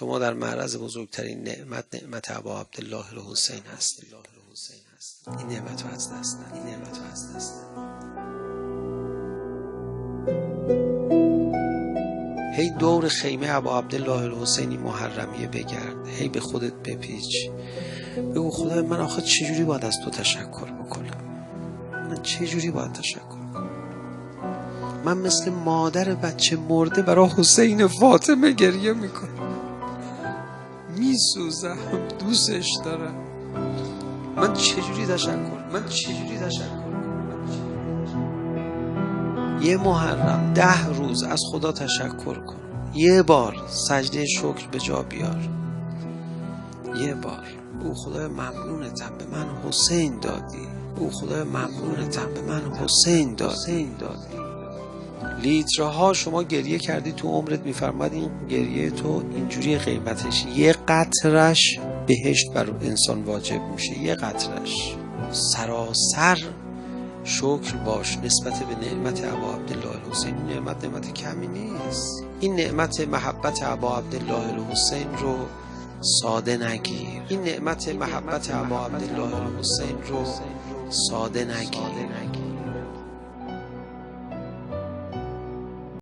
شما در معرض بزرگترین نعمت ابا عبدالله الحسین هستید. این نعمت رو از دست ندید. هی دور خیمه ابا عبدالله الحسینی محرمیه بگرد، هی به خودت بپیچ، بگو خدای من آخه چجوری باید از تو تشکر بکنم؟ من مثل مادر بچه مرده برای حسین فاطمه گریه میکنم، میسوزم، دوستش دارم. من چجوری تشکر کنم؟ یه محرم 10 روز از خدا تشکر کن، یه بار سجده شکر به جا بیار، یه بار او خدای ممنونتم به من حسین دادی. لیترها شما گریه کردی تو عمرت، میفرماد این گریه تو اینجوری قیمتش، یه قطرش بهشت بر انسان واجب میشه، یه قطرش. سراسر شکر باش نسبت به نعمت ابا عبدالله الحسین. این نعمت کمی نیست. این نعمت محبت ابا عبدالله الحسین رو ساده نگیر.